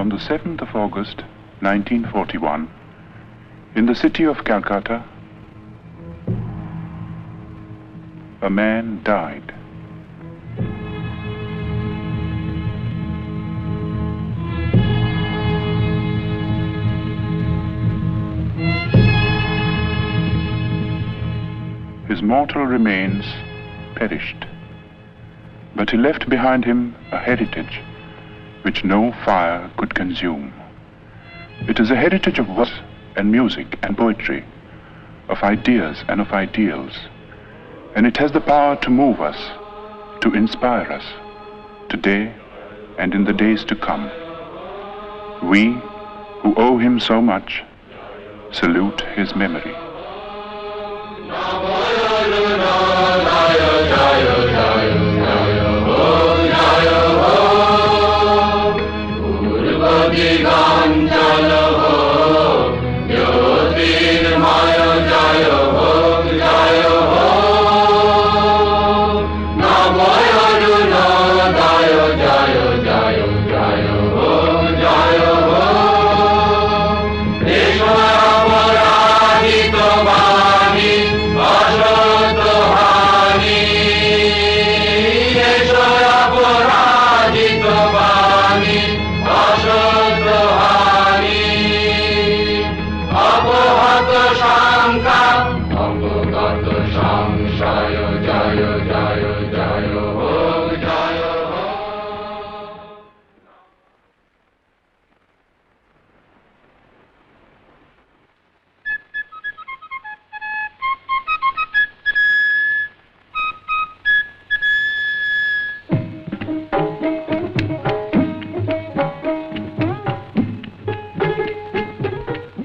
on the 7th of August, 1941, in the city of Calcutta, a man died. His mortal remains perished, but he left behind him a heritage which no fire could consume. It is a heritage of words and music and poetry, of ideas and of ideals, and it has the power to move us, to inspire us, today and in the days to come. We, who owe him so much, salute his memory.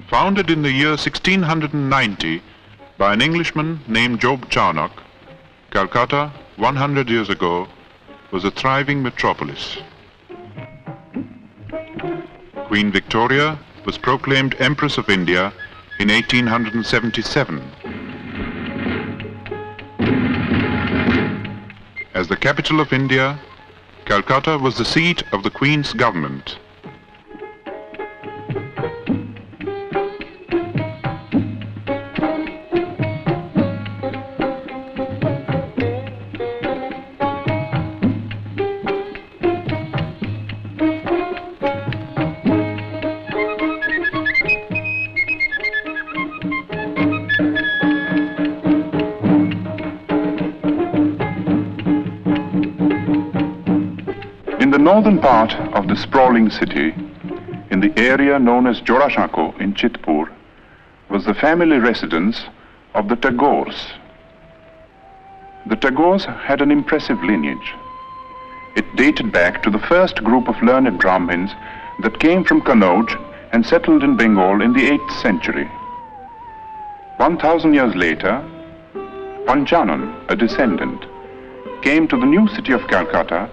Founded in the year 1690 by an Englishman named Job Charnock, Calcutta, 100 years ago, was a thriving metropolis. Queen Victoria was proclaimed Empress of India in 1877. As the capital of India, Calcutta was the seat of the Queen's government. In the northern part of the sprawling city, in the area known as Jorashako in Chitpur, was the family residence of the Tagores. The Tagores had an impressive lineage. It dated back to the first group of learned Brahmins that came from Kannauj and settled in Bengal in the 8th century. 1,000 years later, Panchanan, a descendant, came to the new city of Calcutta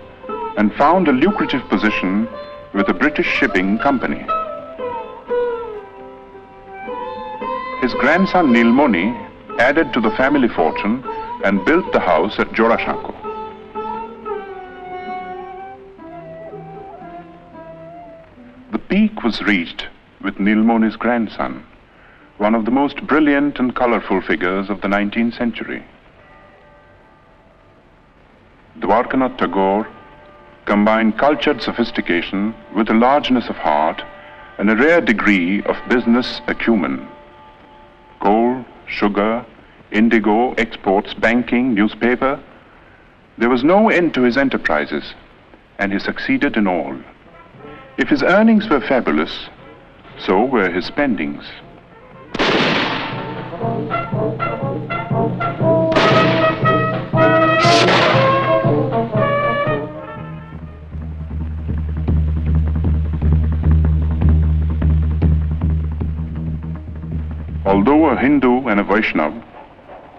and found a lucrative position with a British shipping company. His grandson Nilmoni added to the family fortune and built the house at Jorashako. The peak was reached with Nilmoni's grandson, one of the most brilliant and colorful figures of the 19th century. Rabindranath Tagore combined cultured sophistication with a largeness of heart and a rare degree of business acumen. Coal, sugar, indigo, exports, banking, newspaper. There was no end to his enterprises, and he succeeded in all. If his earnings were fabulous, so were his spendings. Although a Hindu and a Vaishnava,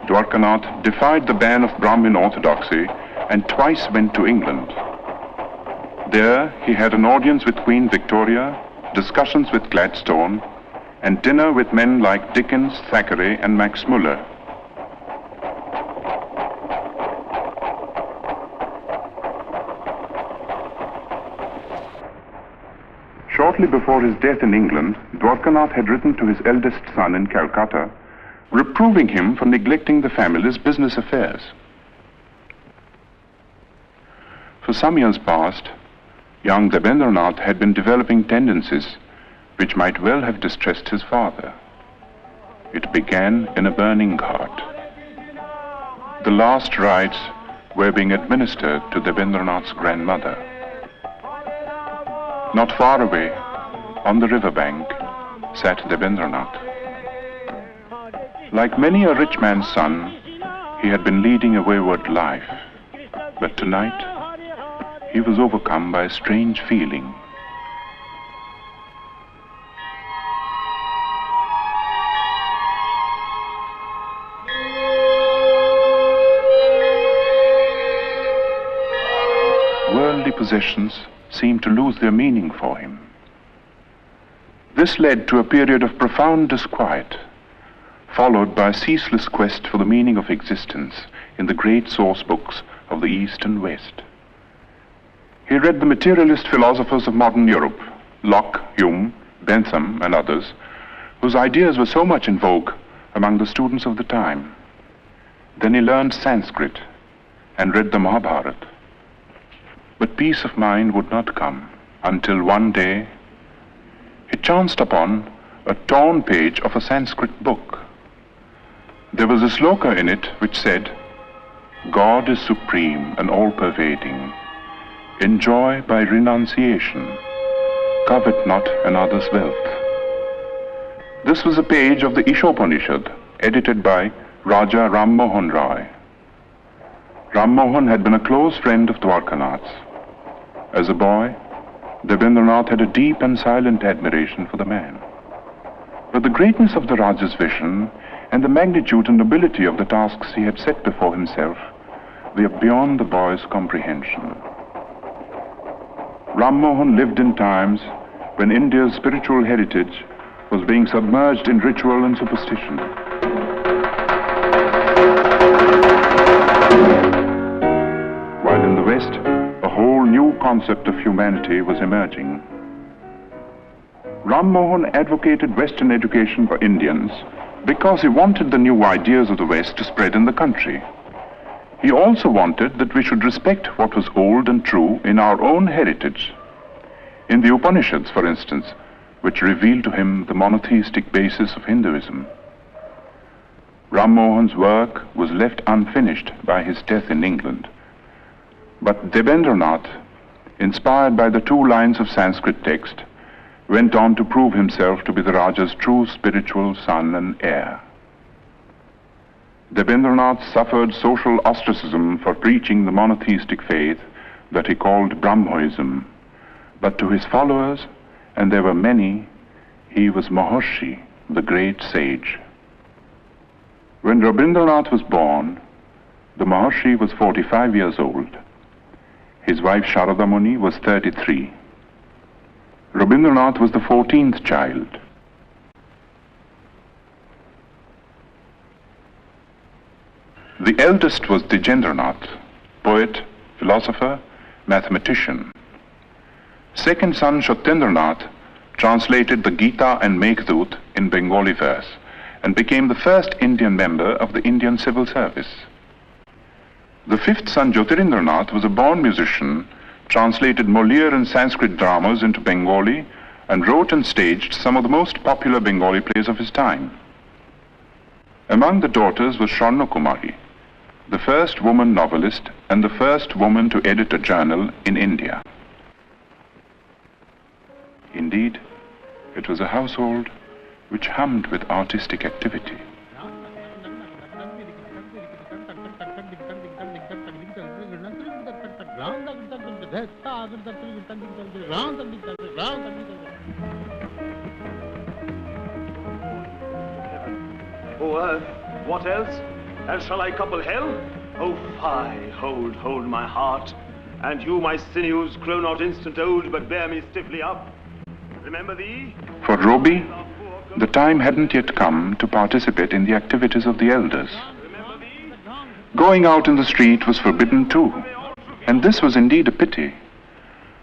Rabindranath defied the ban of Brahmin orthodoxy and twice went to England. There he had an audience with Queen Victoria, discussions with Gladstone, and dinner with men like Dickens, Thackeray, and Max Muller. Shortly before his death in England, Dwarkanath had written to his eldest son in Calcutta, reproving him for neglecting the family's business affairs. For some years past, young Rabindranath had been developing tendencies which might well have distressed his father. It began in a burning cart. The last rites were being administered to Rabindranath's grandmother. Not far away, on the riverbank, sat Rabindranath. Like many a rich man's son, he had been leading a wayward life. But tonight, he was overcome by a strange feeling. Worldly possessions seemed to lose their meaning for him. This led to a period of profound disquiet, followed by a ceaseless quest for the meaning of existence in the great source books of the East and West. He read the materialist philosophers of modern Europe, Locke, Hume, Bentham, and others, whose ideas were so much in vogue among the students of the time. Then he learned Sanskrit and read the Mahabharata. But peace of mind would not come until one day he chanced upon a torn page of a Sanskrit book. There was a sloka in it which said, "God is supreme and all-pervading. Enjoy by renunciation. Covet not another's wealth." This was a page of the Ishopanishad, edited by Raja Ram Mohan Roy. Ram Mohan had been a close friend of Dwarkanath's. As a boy, Rabindranath had a deep and silent admiration for the man. But the greatness of the Raja's vision and the magnitude and nobility of the tasks he had set before himself were beyond the boy's comprehension. Ram Mohan lived in times when India's spiritual heritage was being submerged in ritual and superstition. While in the West, a whole new concept of humanity was emerging. Ram Mohan advocated Western education for Indians because he wanted the new ideas of the West to spread in the country. He also wanted that we should respect what was old and true in our own heritage. In the Upanishads, for instance, which revealed to him the monotheistic basis of Hinduism. Ram Mohan's work was left unfinished by his death in England. But Rabindranath, inspired by the 2 lines of Sanskrit text, went on to prove himself to be the Raja's true spiritual son and heir. Rabindranath suffered social ostracism for preaching the monotheistic faith that he called Brahmoism, but to his followers, and there were many, he was Maharshi, the great sage. When Rabindranath was born, the Maharshi was 45 years old. His wife Sharada Muni was 33. Rabindranath was the 14th child. The eldest was Dijendranath, poet, philosopher, mathematician. Second son Satyendranath translated the Gita and Meghdut in Bengali verse and became the first Indian member of the Indian Civil Service. The fifth son Jyotirindranath was a born musician, translated Moliere and Sanskrit dramas into Bengali, and wrote and staged some of the most popular Bengali plays of his time. Among the daughters was Swarna Kumari, the first woman novelist and the first woman to edit a journal in India. Indeed, it was a household which hummed with artistic activity. O earth, what else? And shall I couple hell? O fie, hold my heart. And you, my sinews, grow not instant old, but bear me stiffly up. Remember thee? For Roby, the time hadn't yet come to participate in the activities of the elders. Going out in the street was forbidden too, and this was indeed a pity,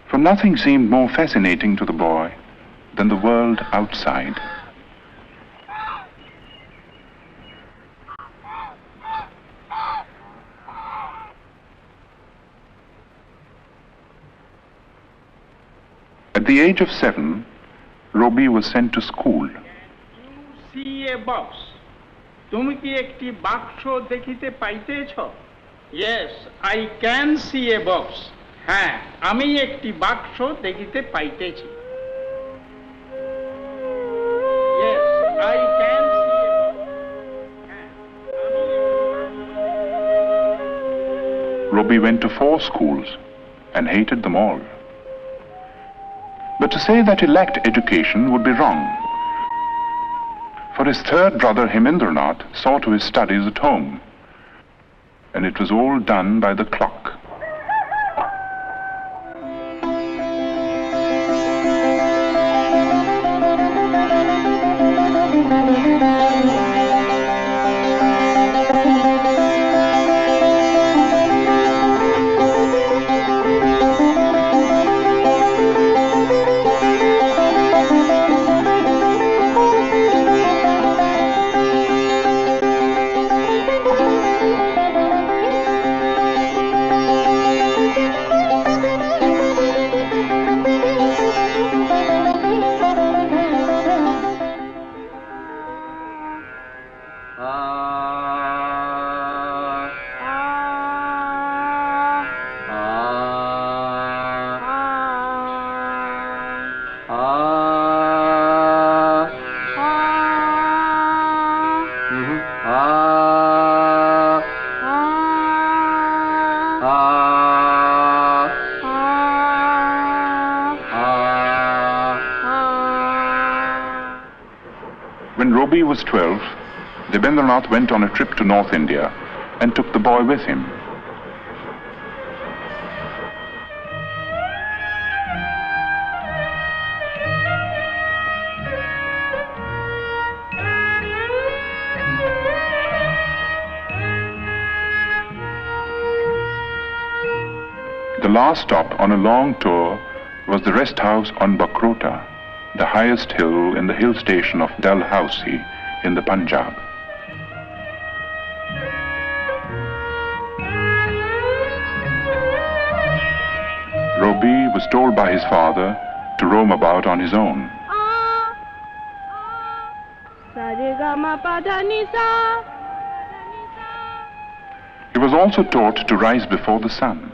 for nothing seemed more fascinating to the boy than the world outside. At the age of 7, Robbie was sent to school. See a box. তুমি কি একটি বাক্স দেখিতে পাইতেছ? Yes, I can see a box. হ্যাঁ, আমি একটি বাক্স দেখিতে পাইতেছি। Yes, I can see a box. হ্যাঁ, আমি Robbie went to 4 schools and hated them all. But to say that he lacked education would be wrong. For his third brother Rabindranath saw to his studies at home, and it was all done by the clock. When Robbie was 12, Rabindranath went on a trip to North India and took the boy with him. The last stop on a long tour was the rest house on Bakrota, the highest hill in the hill station of Dalhousie in the Punjab. Robbie was told by his father to roam about on his own. He was also taught to rise before the sun.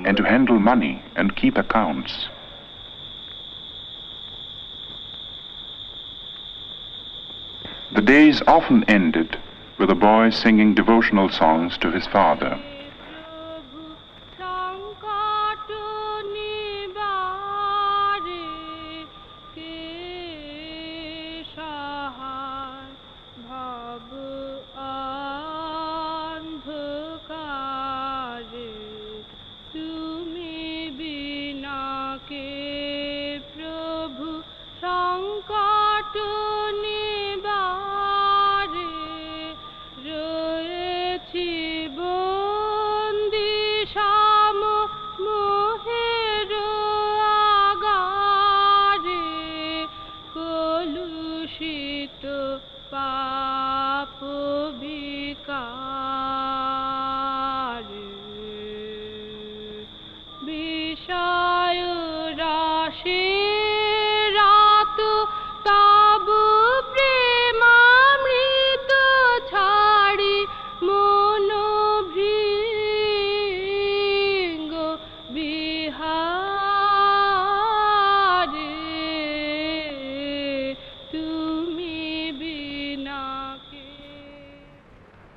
And to handle money and keep accounts. The days often ended with a boy singing devotional songs to his father.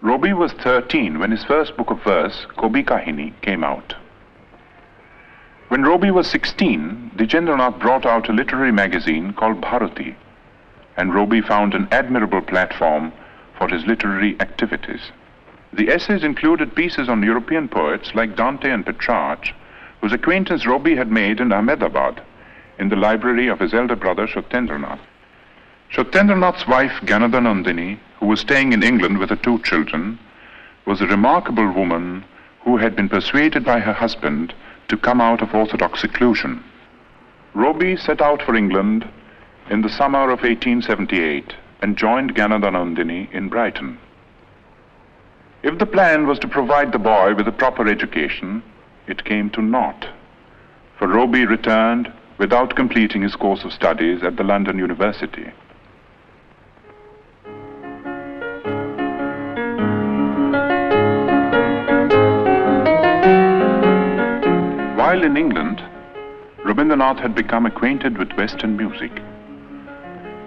Robbie was 13 when his first book of verse, Kobi Kahini, came out. When Robbie was 16, Rabindranath brought out a literary magazine called Bharati, and Robbie found an admirable platform for his literary activities. The essays included pieces on European poets like Dante and Petrarch, whose acquaintance Robbie had made in Ahmedabad, in the library of his elder brother Shotendranath. Satyendranath's wife, Ganadhanandini, who was staying in England with her 2 children, was a remarkable woman who had been persuaded by her husband to come out of orthodox seclusion. Roby set out for England in the summer of 1878 and joined Ganadhanandini in Brighton. If the plan was to provide the boy with a proper education, it came to naught, for Roby returned without completing his course of studies at the London University. While in England, Rabindranath had become acquainted with Western music.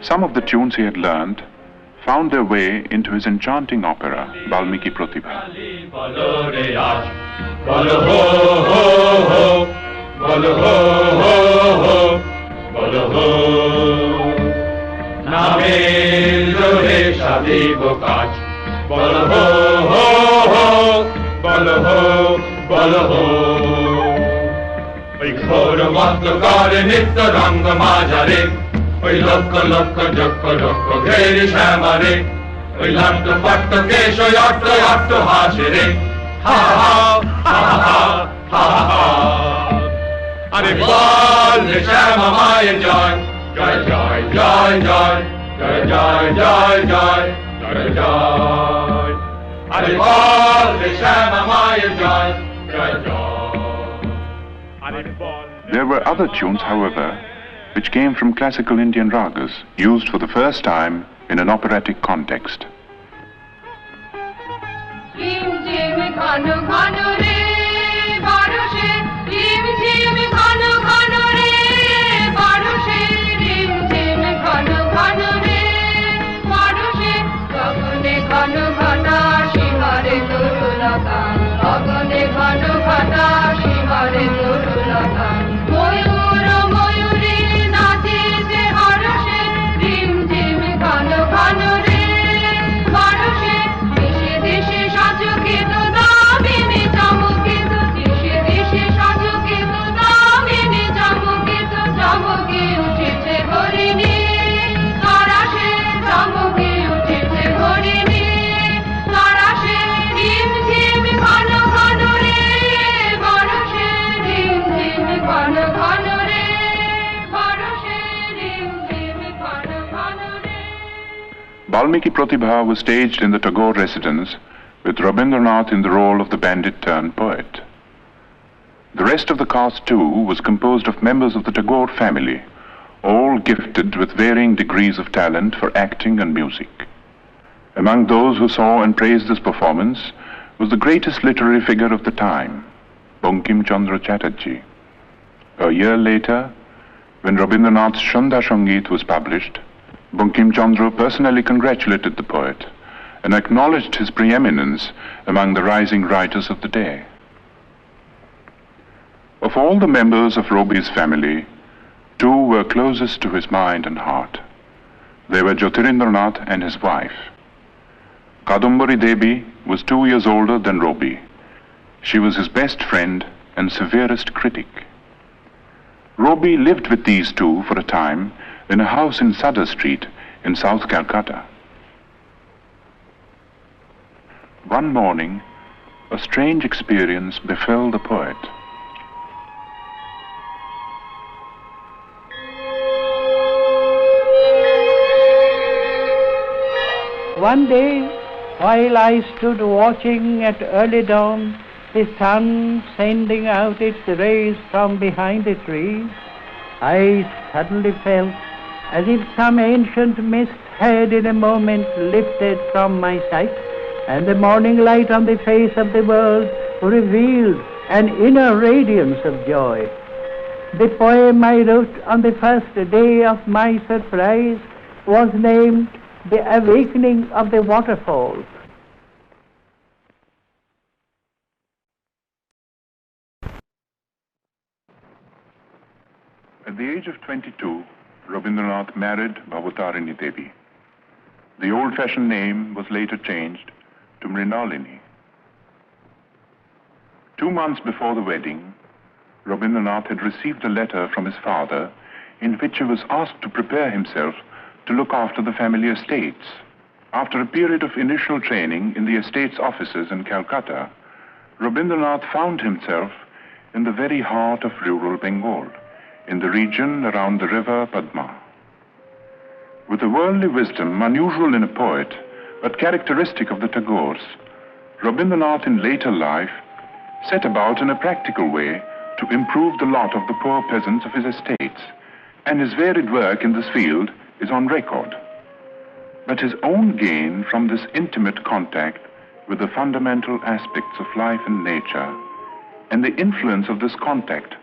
Some of the tunes he had learned found their way into his enchanting opera, Valmiki Pratibha. ওই ঘোর মস্তকারে নিত্য রঙ্গ মাঝারে ওই লক্ষ লক্ষ যক্ষ লক্ষ ঘেরি শ্যামারে ওই লাট্ট পাট্ট কেশ ওই অট্ট অট্ট হাসে রে হা হা হা হা হা হা আরে বল রে শ্যামা মায়ের জয় জয় জয় জয় জয় জয় জয় জয় জয় জয় জয় আরে বল রে শ্যামা মায়ের জয় জয় জয়. There were other tunes, however, which came from classical Indian ragas, used for the first time in an operatic context. Valmiki Pratibha was staged in the Tagore residence with Rabindranath in the role of the bandit-turned-poet. The rest of the cast, too, was composed of members of the Tagore family, all gifted with varying degrees of talent for acting and music. Among those who saw and praised this performance was the greatest literary figure of the time, Bankim Chandra Chatterjee. A year later, when Rabindranath's Shandha Sangeet was published, Bankim Chandra personally congratulated the poet and acknowledged his preeminence among the rising writers of the day. Of all the members of Roby's family, 2 were closest to his mind and heart. They were Jyotirindranath and his wife. Kadumbari Devi was 2 years older than Roby. She was his best friend and severest critic. Roby lived with these 2 for a time in a house in Sudder Street in South Calcutta. One morning, a strange experience befell the poet. One day, while I stood watching at early dawn, the sun sending out its rays from behind the trees, I suddenly felt as if some ancient mist had in a moment lifted from my sight, and the morning light on the face of the world revealed an inner radiance of joy. The poem I wrote on the first day of my surprise was named The Awakening of the Waterfalls. At the age of 22, Rabindranath married Bhavatarini Devi. The old-fashioned name was later changed to Mrinalini. 2 months before the wedding, Rabindranath had received a letter from his father in which he was asked to prepare himself to look after the family estates. After a period of initial training in the estates offices in Calcutta, Rabindranath found himself in the very heart of rural Bengal, in the region around the river Padma. With a worldly wisdom unusual in a poet, but characteristic of the Tagores, Rabindranath in later life set about in a practical way to improve the lot of the poor peasants of his estates, and his varied work in this field is on record. But his own gain from this intimate contact with the fundamental aspects of life and nature, and the influence of this contact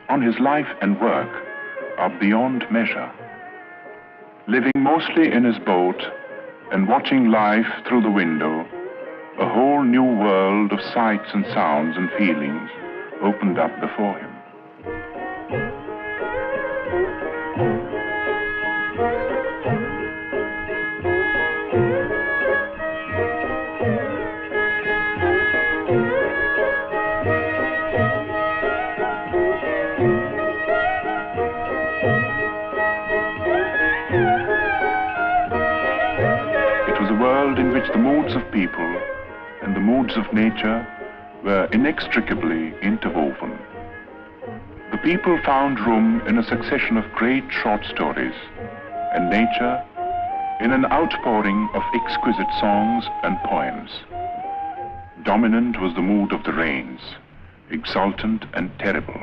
on his life and work, are beyond measure. Living mostly in his boat and watching life through the window, a whole new world of sights and sounds and feelings opened up before him. In which the moods of people and the moods of nature were inextricably interwoven. The people found room in a succession of great short stories, and nature in an outpouring of exquisite songs and poems. Dominant was the mood of the rains, exultant and terrible.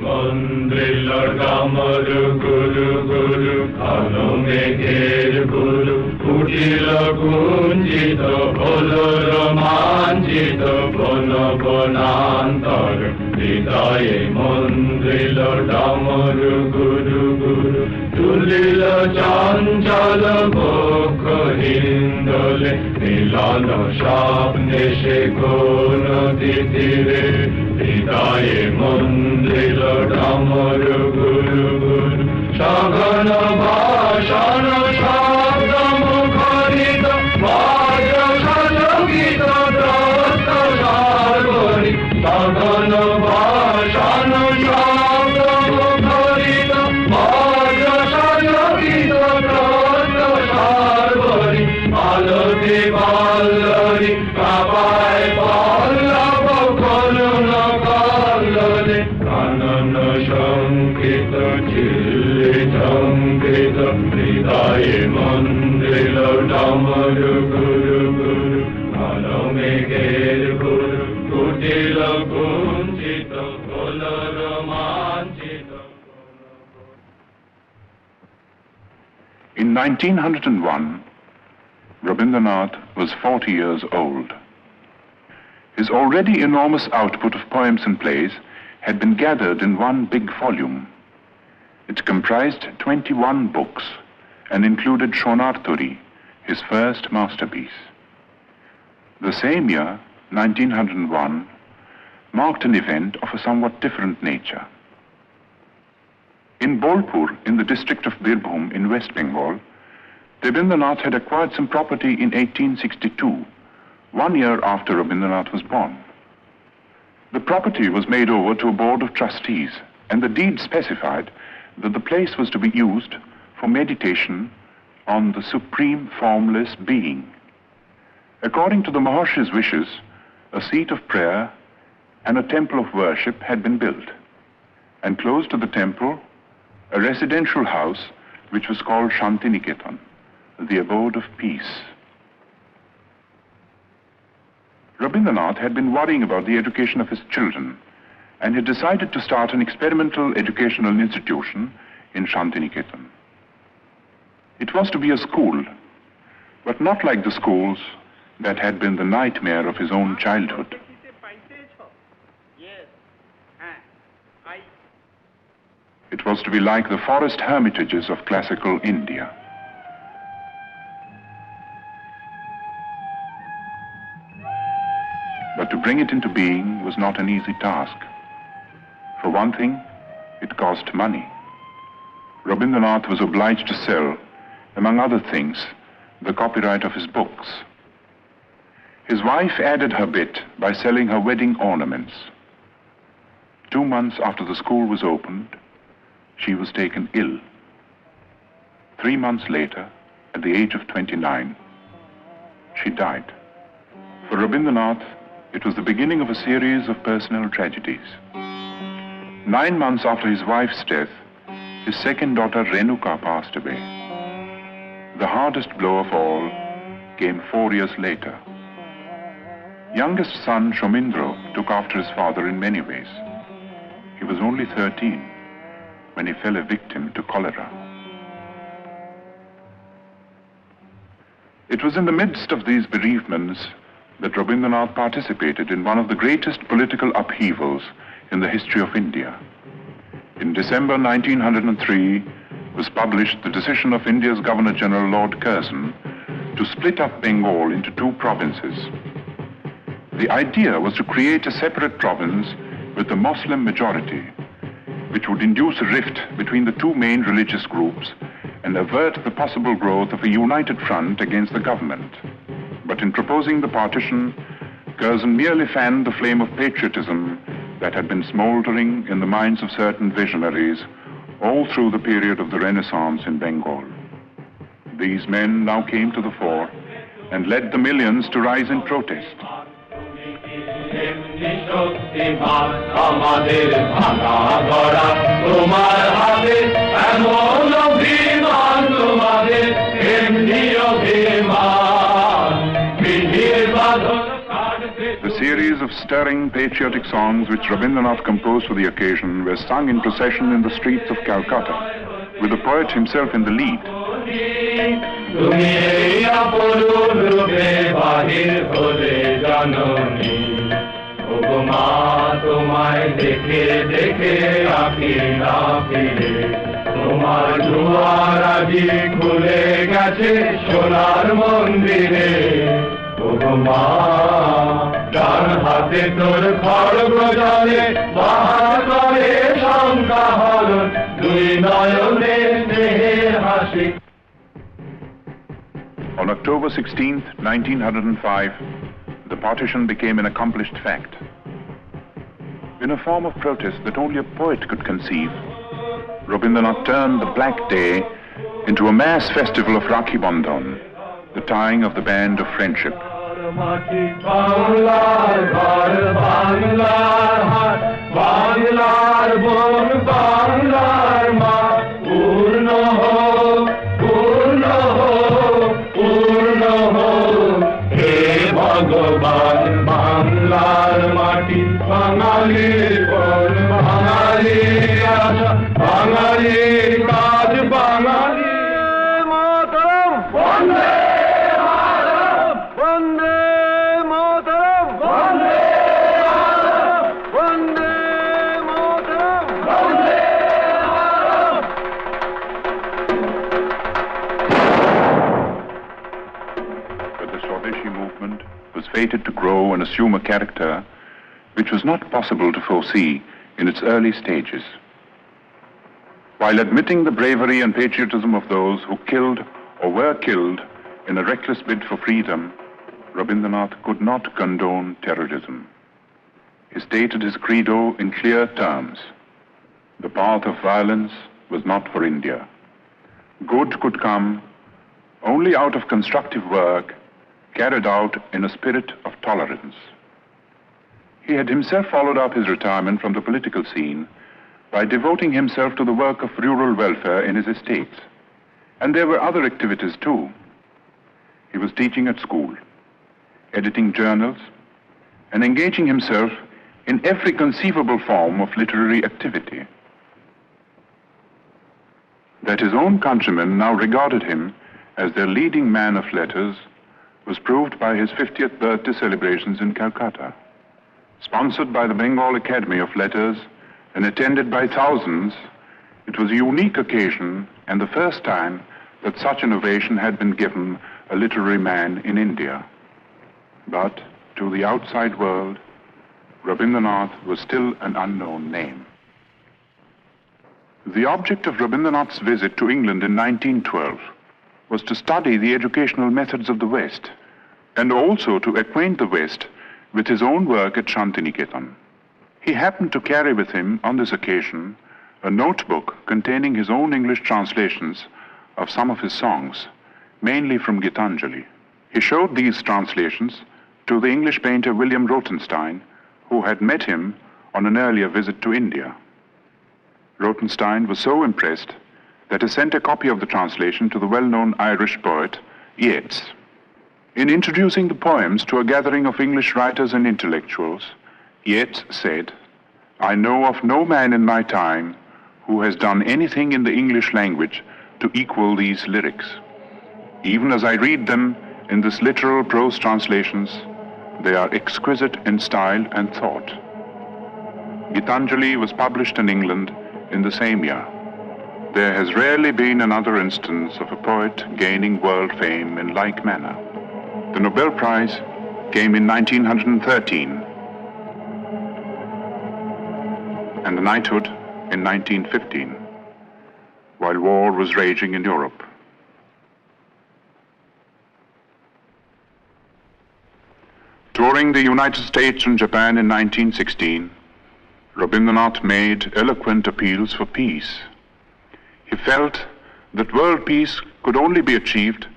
Mandrilla Damaru Guru Guru Kano Megher Guru Kutila Kunjita Bolo Romanjita Bono Bonantar Hridaye Mandrilla Damaru Guru Guru Tulila Chanjala Bokha Hindole Milano Shapne Shekono Titire Hridaye Mandrilla Damaru Guru Guru Shagana Bhashana Shabda Mukharita Vajra Shalagita Drasta Sharvari Shagana Bhashana Shabda Mukharita Vajra Shalagita Drasta Sharvari Alati Ballari Kapai Pallava Koluna Kallale Kanana Shankita Chilli Chankita Hridaye Mandrilla Damaru Guru Guru Kano Megher Guru Kutila Kunjita Kola Romanjita. In 1901, Rabindranath was 40 years old. His already enormous output of poems and plays had been gathered in one big volume. It comprised 21 books and included Shonarturi, his first masterpiece. The same year, 1901, marked an event of a somewhat different nature. In Bolpur, in the district of Birbhum in West Bengal, Rabindranath had acquired some property in 1862, 1 year after Rabindranath was born. The property was made over to a board of trustees, and the deed specified that the place was to be used for meditation on the supreme formless being. According to the Maharshi's wishes, a seat of prayer and a temple of worship had been built, and close to the temple, a residential house which was called Shantiniketan, the abode of peace. Rabindranath had been worrying about the education of his children and had decided to start an experimental educational institution in Shantiniketan. It was to be a school, but not like the schools that had been the nightmare of his own childhood. It was to be like the forest hermitages of classical India. But to bring it into being was not an easy task. For one thing, it cost money. Rabindranath was obliged to sell, among other things, the copyright of his books. His wife added her bit by selling her wedding ornaments. 2 months after the school was opened, she was taken ill. 3 months later, at the age of 29, she died. For Rabindranath, it was the beginning of a series of personal tragedies. 9 months after his wife's death, his second daughter Renuka passed away. The hardest blow of all came 4 years later. Youngest son Shomindro took after his father in many ways. He was only 13 when he fell a victim to cholera. It was in the midst of these bereavements that Rabindranath participated in one of the greatest political upheavals in the history of India. In December 1903 was published the decision of India's Governor-General Lord Curzon to split up Bengal into 2 provinces. The idea was to create a separate province with a Muslim majority, which would induce a rift between the 2 main religious groups and avert the possible growth of a united front against the government. But in proposing the partition, Curzon merely fanned the flame of patriotism that had been smoldering in the minds of certain visionaries all through the period of the Renaissance in Bengal. These men now came to the fore and led the millions to rise in protest. The series of stirring patriotic songs which Rabindranath composed for the occasion were sung in procession in the streets of Calcutta, with the poet himself in the lead. On October 16th, 1905, the partition became an accomplished fact. In a form of protest that only a poet could conceive, Rabindranath turned the Black Day into a mass festival of Rakhi Bandhan, the tying of the band of friendship. Fated to grow and assume a character which was not possible to foresee in its early stages. While admitting the bravery and patriotism of those who killed or were killed in a reckless bid for freedom, Rabindranath could not condone terrorism. He stated his credo in clear terms. The path of violence was not for India. Good could come only out of constructive work carried out in a spirit of tolerance. He had himself followed up his retirement from the political scene by devoting himself to the work of rural welfare in his estates. And there were other activities too. He was teaching at school, editing journals, and engaging himself in every conceivable form of literary activity. That his own countrymen now regarded him as their leading man of letters was proved by his 50th birthday celebrations in Calcutta. Sponsored by the Bengal Academy of Letters and attended by thousands, it was a unique occasion and the first time that such an ovation had been given a literary man in India. But to the outside world, Rabindranath was still an unknown name. The object of Rabindranath's visit to England in 1912 was to study the educational methods of the West, and also to acquaint the West with his own work at Shantiniketan. He happened to carry with him on this occasion a notebook containing his own English translations of some of his songs, mainly from Gitanjali. He showed these translations to the English painter William Rothenstein, who had met him on an earlier visit to India. Rothenstein was so impressed that he sent a copy of the translation to the well-known Irish poet Yeats. In introducing the poems to a gathering of English writers and intellectuals, Yeats said, "I know of no man in my time who has done anything in the English language to equal these lyrics. Even as I read them in this literal prose translations, they are exquisite in style and thought." Gitanjali was published in England in the same year. There has rarely been another instance of a poet gaining world fame in like manner. The Nobel Prize came in 1913 and the knighthood in 1915, while war was raging in Europe. Touring the United States and Japan in 1916, Rabindranath made eloquent appeals for peace. He felt that world peace could only be achieved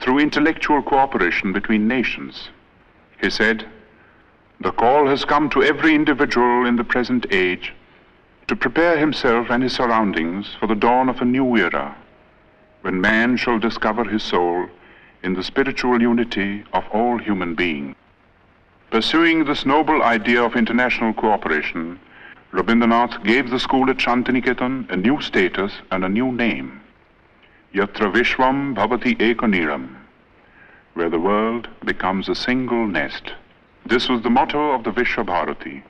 through intellectual cooperation between nations. He said, "The call has come to every individual in the present age to prepare himself and his surroundings for the dawn of a new era, when man shall discover his soul in the spiritual unity of all human beings." Pursuing this noble idea of international cooperation, Rabindranath gave the school at Shantiniketan a new status and a new name, Yatra Vishwam Bhavati Ekaniram, where the world becomes a single nest. This was the motto of the Vishwa Bharati.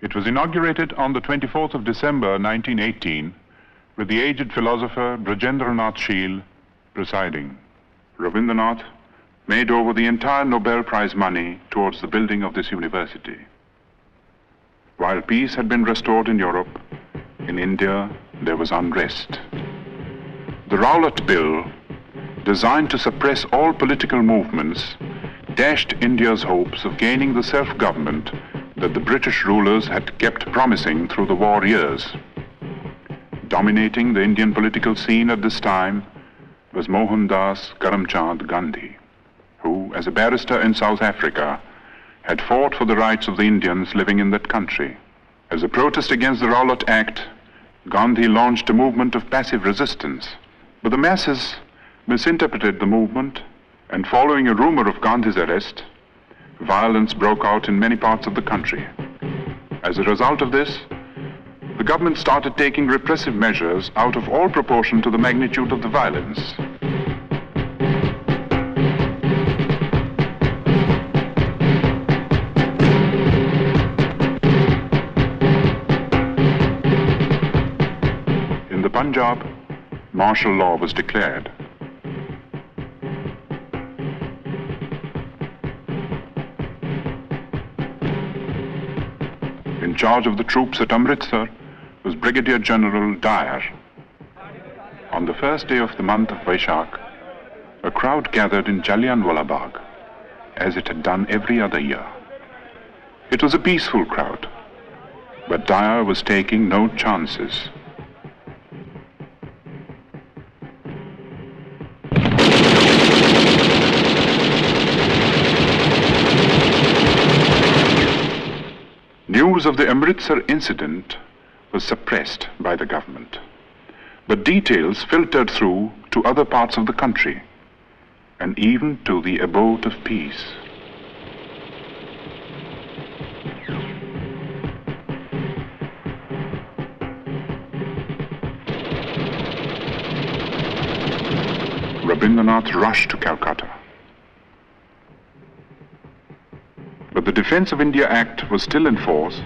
It was inaugurated on the 24th of December 1918 with the aged philosopher Brajendranath Sheel presiding. Rabindranath made over the entire Nobel Prize money towards the building of this university. While peace had been restored in Europe, in India there was unrest. The Rowlatt Bill, designed to suppress all political movements, dashed India's hopes of gaining the self-government that the British rulers had kept promising through the war years. Dominating the Indian political scene at this time was Mohandas Karamchand Gandhi, who, as a barrister in South Africa, had fought for the rights of the Indians living in that country. As a protest against the Rowlatt Act, Gandhi launched a movement of passive resistance. But the masses misinterpreted the movement, and following a rumor of Gandhi's arrest, violence broke out in many parts of the country. As a result of this, the government started taking repressive measures out of all proportion to the magnitude of the violence. In the Punjab, martial law was declared. In charge of the troops at Amritsar was Brigadier General Dyer. On the first day of the month of Vaishak, a crowd gathered in Jallianwala Bagh, as it had done every other year. It was a peaceful crowd, but Dyer was taking no chances. News of the Amritsar incident was suppressed by the government, but details filtered through to other parts of the country and even to the abode of peace. Rabindranath rushed to Calcutta. But the Defence of India Act was still in force,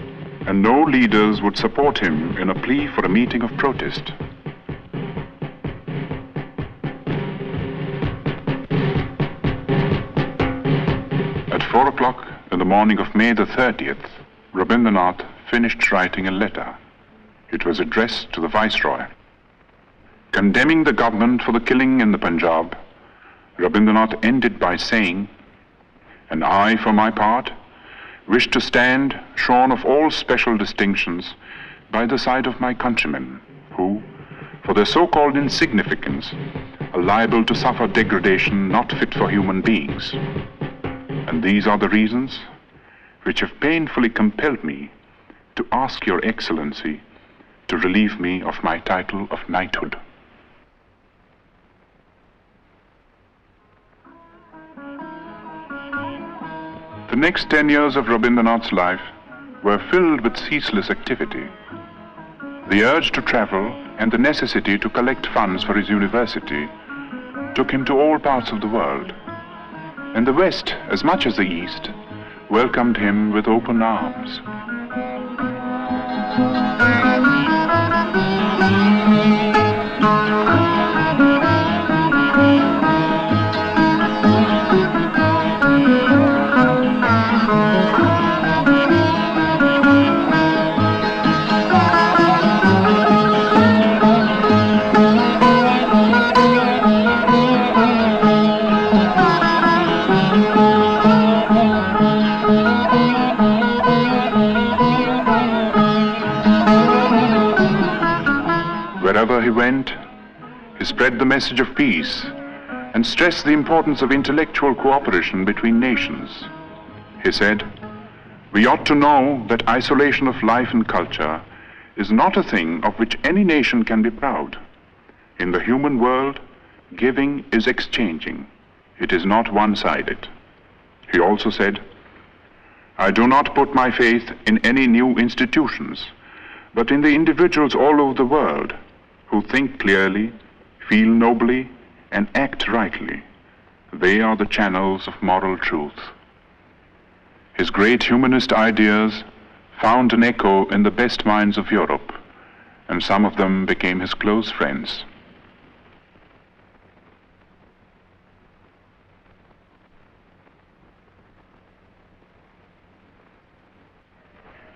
and no leaders would support him in a plea for a meeting of protest. At 4 o'clock in the morning of May the 30th, Rabindranath finished writing a letter. It was addressed to the Viceroy. Condemning the government for the killing in the Punjab, Rabindranath ended by saying, And I, for my part, wish to stand, shorn of all special distinctions, by the side of my countrymen, who, for their so-called insignificance, are liable to suffer degradation not fit for human beings. And these are the reasons which have painfully compelled me to ask Your Excellency to relieve me of my title of knighthood. The next 10 years of Rabindranath's life were filled with ceaseless activity. The urge to travel and the necessity to collect funds for his university took him to all parts of the world. And the West, as much as the East, welcomed him with open arms. Wherever he went, he spread the message of peace and stressed the importance of intellectual cooperation between nations. He said, "We ought to know that isolation of life and culture is not a thing of which any nation can be proud. In the human world, giving is exchanging. It is not one-sided." He also said, "I do not put my faith in any new institutions, but in the individuals all over the world who think clearly, feel nobly, and act rightly. They are the channels of moral truth." His great humanist ideas found an echo in the best minds of Europe, and some of them became his close friends.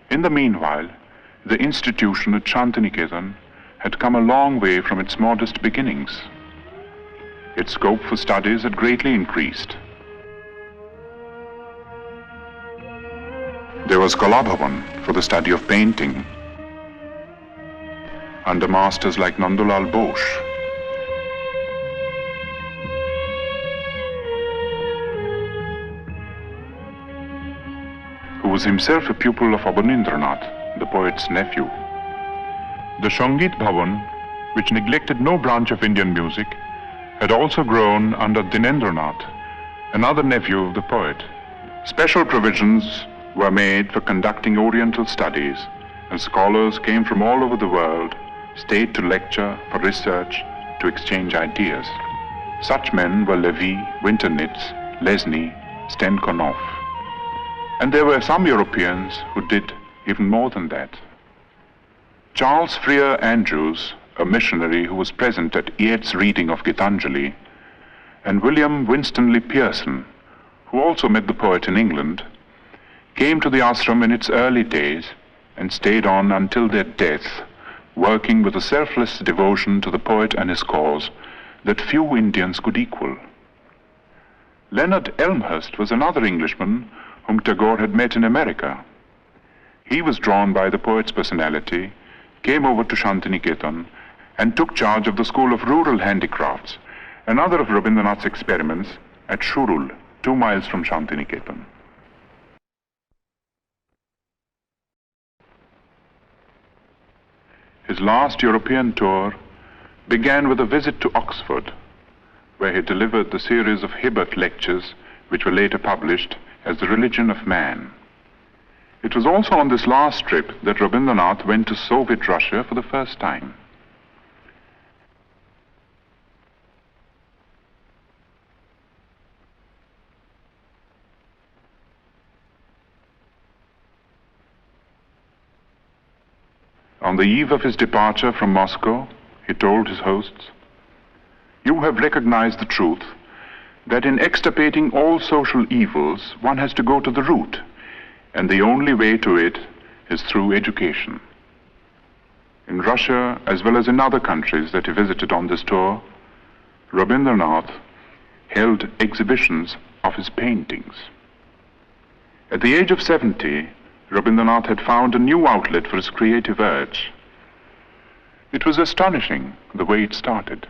In the meanwhile, the institution at Shantiniketan had come a long way from its modest beginnings. Its scope for studies had greatly increased. There was Kalabhavan for the study of painting, under masters like Nandulal Bose. Who was himself a pupil of Rabindranath, the poet's nephew. The Sangeet Bhavan, which neglected no branch of Indian music, had also grown under Dinendranath, another nephew of the poet. Special provisions were made for conducting Oriental studies, and scholars came from all over the world, stayed to lecture, for research, to exchange ideas. Such men were Levy, Winternitz, Lesny, Stenkonov. And there were some Europeans who did even more than that. Charles Freer Andrews, a missionary who was present at Yeats' reading of Gitanjali, and William Winstanley Pearson, who also met the poet in England, came to the ashram in its early days and stayed on until their death, working with a selfless devotion to the poet and his cause that few Indians could equal. Leonard Elmhurst was another Englishman whom Tagore had met in America. He was drawn by the poet's personality, came over to Shantiniketan, and took charge of the School of Rural Handicrafts, another of Rabindranath's experiments at Shurul, 2 miles from Shantiniketan. His last European tour began with a visit to Oxford, where he delivered the series of Hibbert lectures, which were later published as The Religion of Man. It was also on this last trip that Rabindranath went to Soviet Russia for the first time. On the eve of his departure from Moscow, he told his hosts, "You have recognized the truth that in extirpating all social evils, one has to go to the root, and the only way to it is through education." In Russia, as well as in other countries that he visited on this tour, Rabindranath held exhibitions of his paintings. At the age of 70, Rabindranath had found a new outlet for his creative urge. It was astonishing the way it started.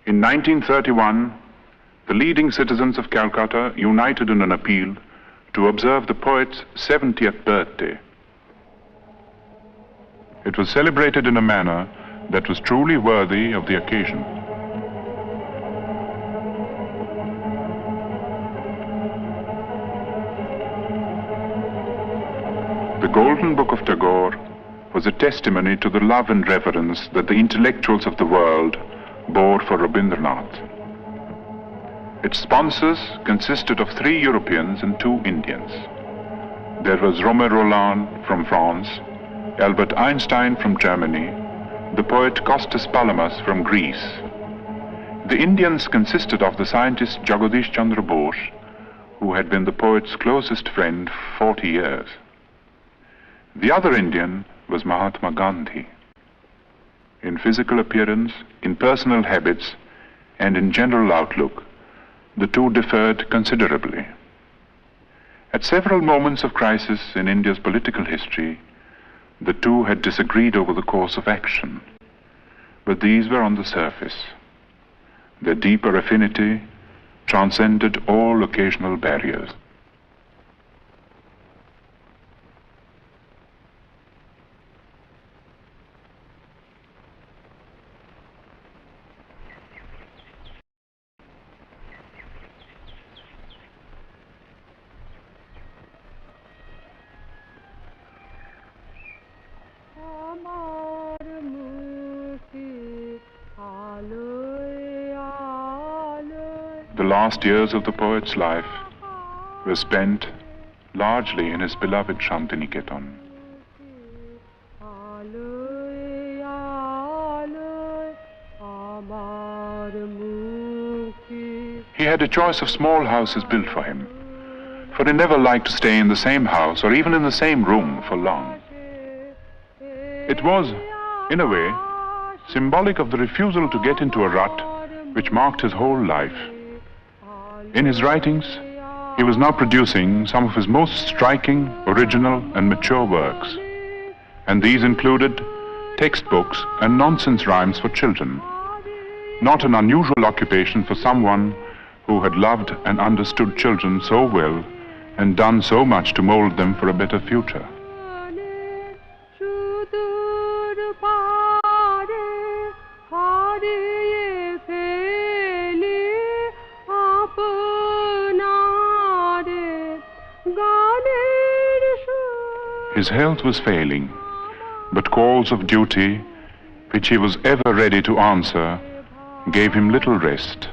In 1931, the leading citizens of Calcutta united in an appeal to observe the poet's 70th birthday. It was celebrated in a manner that was truly worthy of the occasion. The Golden Book of Tagore was a testimony to the love and reverence that the intellectuals of the world bore for Rabindranath. Its sponsors consisted of 3 Europeans and 2 Indians. There was Romain Rolland from France, Albert Einstein from Germany, the poet Costas Palamas from Greece. The Indians consisted of the scientist Jagadish Chandra Bose, who had been the poet's closest friend for 40 years. The other Indian was Mahatma Gandhi. In physical appearance, in personal habits, and in general outlook, the two differed considerably. At several moments of crisis in India's political history, the two had disagreed over the course of action, but these were on the surface. Their deeper affinity transcended all occasional barriers. The last years of the poet's life were spent largely in his beloved Shantiniketan. He had a choice of small houses built for him, for he never liked to stay in the same house or even in the same room for long. It was, in a way, symbolic of the refusal to get into a rut which marked his whole life. In his writings, He was now producing some of his most striking, original and mature works, and these included textbooks and nonsense rhymes for children. Not an unusual occupation for someone who had loved and understood children so well and done so much to mold them for a better future. His health was failing, but calls of duty, which he was ever ready to answer, gave him little rest.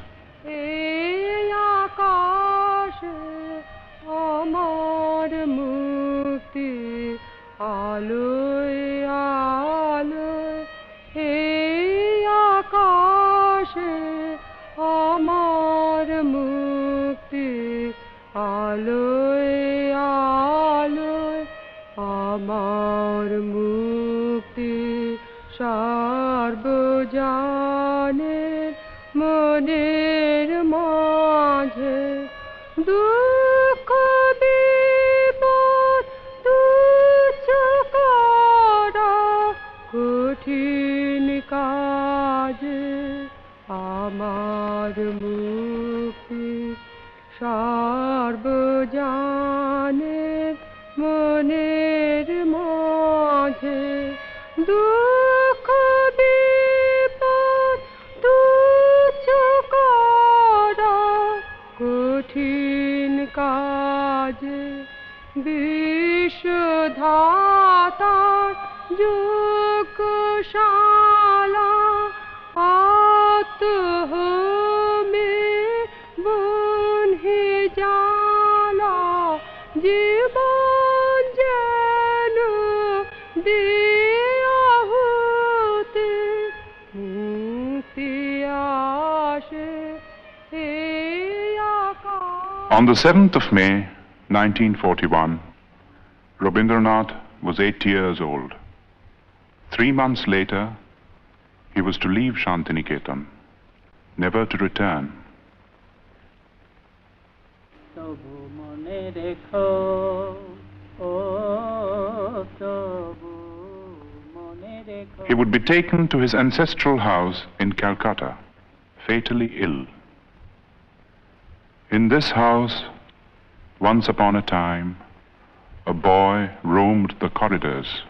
On the 7th of May, 1941, Rabindranath was 80 years old. 3 months later, he was to leave Shantiniketan, never to return. He would be taken to his ancestral house in Calcutta, fatally ill. In this house, once upon a time, a boy roamed the corridors.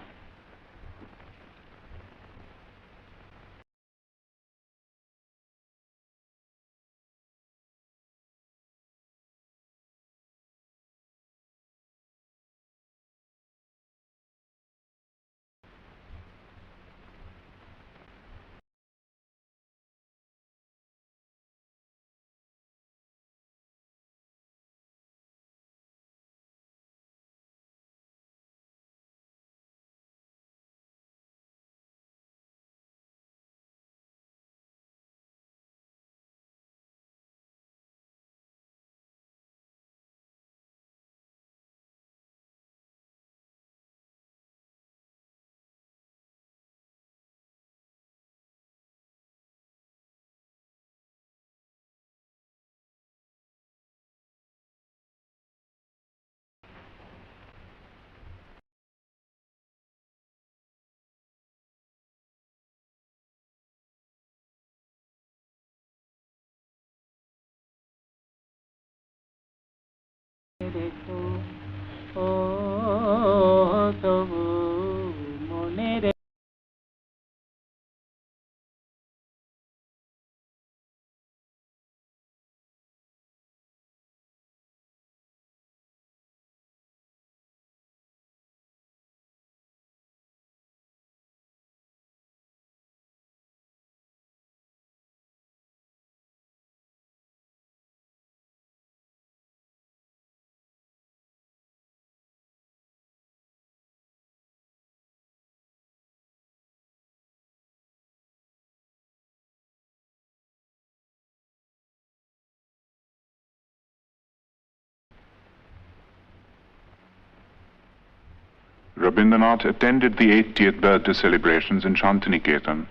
Rabindranath attended the 80th birthday celebrations in Shantiniketan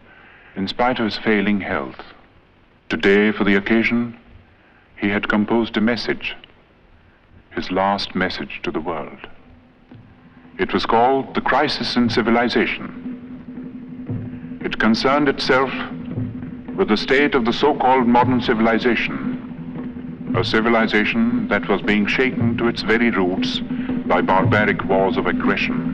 in spite of his failing health. Today, for the occasion, he had composed a message his last message to the world. It was called The Crisis in Civilization. It concerned itself with the state of the so-called modern civilization, a civilization that was being shaken to its very roots by barbaric wars of aggression.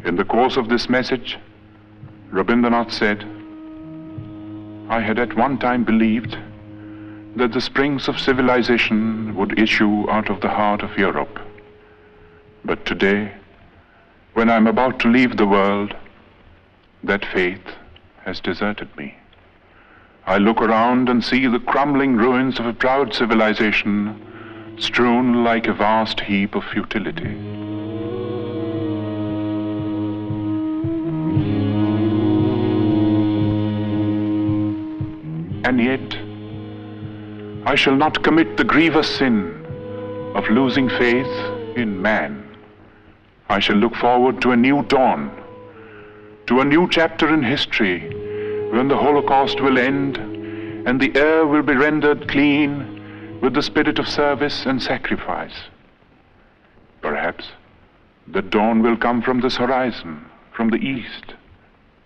In the course of this message, Rabindranath said, "I had at one time believed that the springs of civilization would issue out of the heart of Europe. But today, when I'm about to leave the world, that faith has deserted me. I look around and see the crumbling ruins of a proud civilization strewn like a vast heap of futility. And yet, I shall not commit the grievous sin of losing faith in man. I shall look forward to a new dawn, to a new chapter in history when the Holocaust will end and the air will be rendered clean with the spirit of service and sacrifice. Perhaps the dawn will come from this horizon, from the east,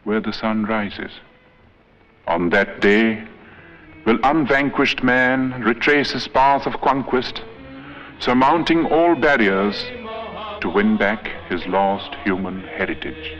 where the sun rises. On that day, will unvanquished man retrace his path of conquest, surmounting all barriers to win back his lost human heritage."